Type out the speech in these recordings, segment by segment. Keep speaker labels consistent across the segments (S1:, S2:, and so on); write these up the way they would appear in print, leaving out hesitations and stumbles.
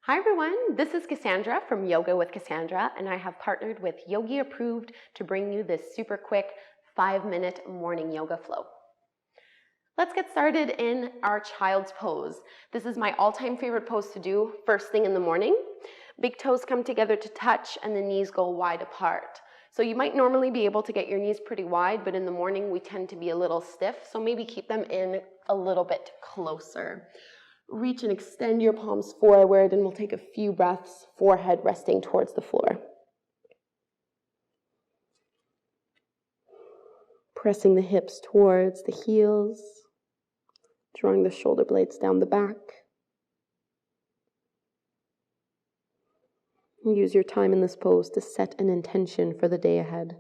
S1: Hi everyone, this is Kassandra from Yoga with Kassandra, and I have partnered with Yogi Approved to bring you this super quick 5-minute morning yoga flow. Let's get started in our child's pose. This is my all-time favorite pose to do first thing in the morning. Big toes come together to touch and the knees go wide apart. So you might normally be able to get your knees pretty wide, but in the morning we tend to be a little stiff, so maybe keep them in a little bit closer. Reach and extend your palms forward, and we'll take a few breaths, forehead resting towards the floor. Pressing the hips towards the heels, drawing the shoulder blades down the back. Use your time in this pose to set an intention for the day ahead.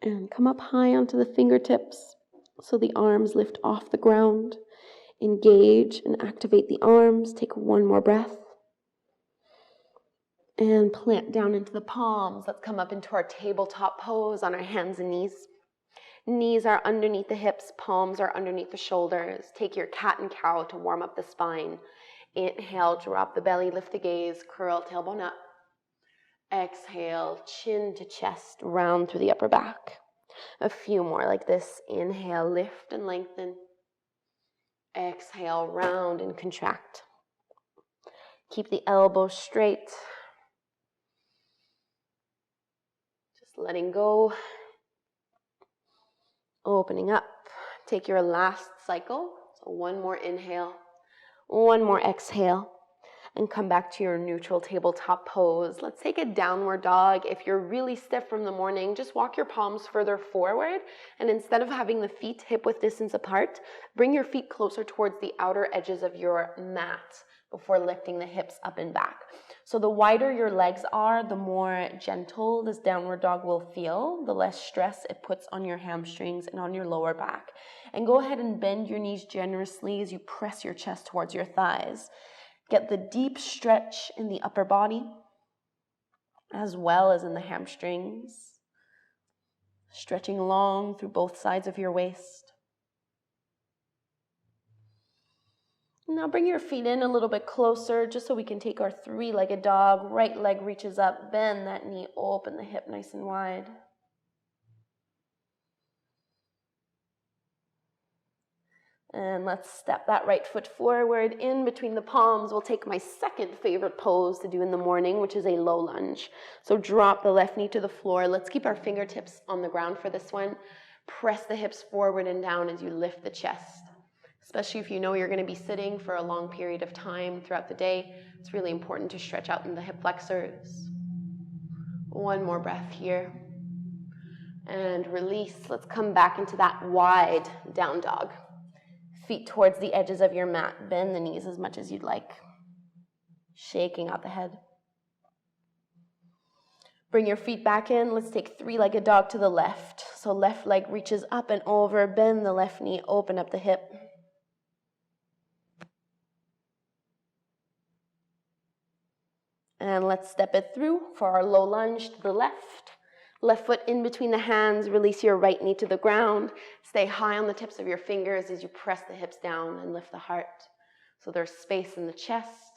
S1: And come up high onto the fingertips so the arms lift off the ground. Engage and activate the arms. Take one more breath. And plant down into the palms. Let's come up into our tabletop pose on our hands and knees. Knees are underneath the hips, palms are underneath the shoulders. Take your cat and cow to warm up the spine. Inhale, drop the belly, lift the gaze, curl tailbone up. Exhale, chin to chest, round through the upper back. A few more like this. Inhale, lift and lengthen. Exhale, round and contract. Keep the elbows straight. Just letting go. Opening up. Take your last cycle. So one more inhale, one more exhale. And come back to your neutral tabletop pose. Let's take a downward dog. If you're really stiff from the morning, just walk your palms further forward. And instead of having the feet hip-width distance apart, bring your feet closer towards the outer edges of your mat before lifting the hips up and back. So the wider your legs are, the more gentle this downward dog will feel, the less stress it puts on your hamstrings and on your lower back. And go ahead and bend your knees generously as you press your chest towards your thighs. Get the deep stretch in the upper body, as well as in the hamstrings. Stretching long through both sides of your waist. Now bring your feet in a little bit closer, just so we can take our three-legged dog. Right leg reaches up, bend that knee, open the hip nice and wide. And let's step that right foot forward in between the palms. We'll take my second favorite pose to do in the morning, which is a low lunge. So drop the left knee to the floor. Let's keep our fingertips on the ground for this one. Press the hips forward and down as you lift the chest. Especially if you know you're going to be sitting for a long period of time throughout the day. It's really important to stretch out in the hip flexors. One more breath here. And release. Let's come back into that wide down dog. Feet towards the edges of your mat. Bend the knees as much as you'd like. Shaking out the head. Bring your feet back in. Let's take three-legged dog to the left. So left leg reaches up and over. Bend the left knee. Open up the hip. And let's step it through for our low lunge to the left. Left foot in between the hands, release your right knee to the ground. Stay high on the tips of your fingers as you press the hips down and lift the heart. So there's space in the chest.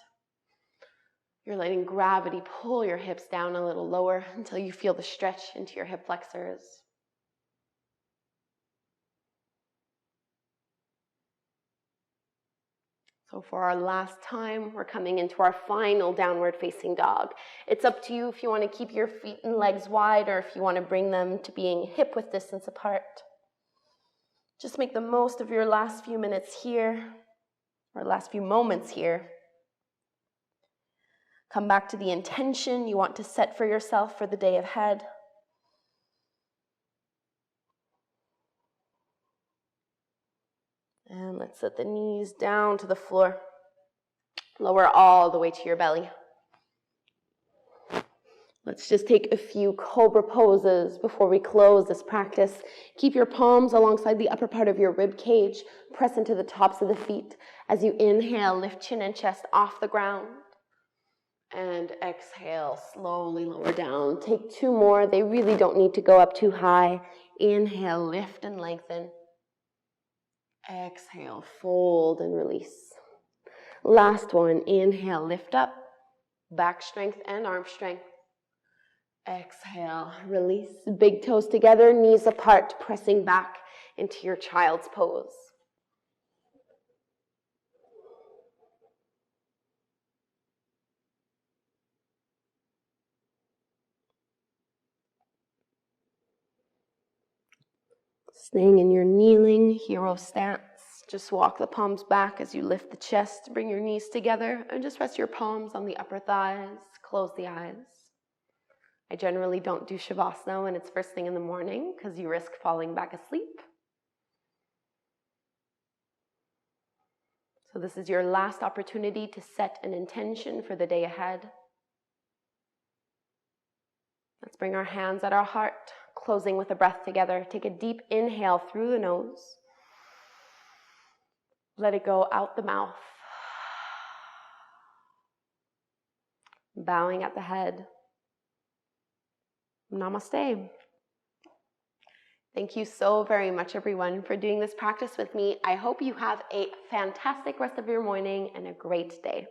S1: You're letting gravity pull your hips down a little lower until you feel the stretch into your hip flexors. So for our last time, we're coming into our final downward facing dog. It's up to you if you want to keep your feet and legs wide or if you want to bring them to being hip-width distance apart. Just make the most of your last few minutes here, or last few moments here. Come back to the intention you want to set for yourself for the day ahead. And let's set the knees down to the floor. Lower all the way to your belly. Let's just take a few Cobra poses before we close this practice. Keep your palms alongside the upper part of your rib cage. Press into the tops of the feet. As you inhale, lift chin and chest off the ground. And exhale, slowly lower down. Take 2 more. They really don't need to go up too high. Inhale, lift and lengthen. Exhale, fold and release. Last one. Inhale, lift up. Back strength and arm strength. Exhale, release. Big toes together, knees apart, pressing back into your child's pose. Staying in your kneeling hero stance. Just walk the palms back as you lift the chest. Bring your knees together and just rest your palms on the upper thighs. Close the eyes. I generally don't do Shavasana when it's first thing in the morning because you risk falling back asleep. So this is your last opportunity to set an intention for the day ahead. Let's bring our hands at our heart, closing with a breath together. Take a deep inhale through the nose. Let it go out the mouth. Bowing at the head. Namaste. Thank you so very much, everyone, for doing this practice with me. I hope you have a fantastic rest of your morning and a great day.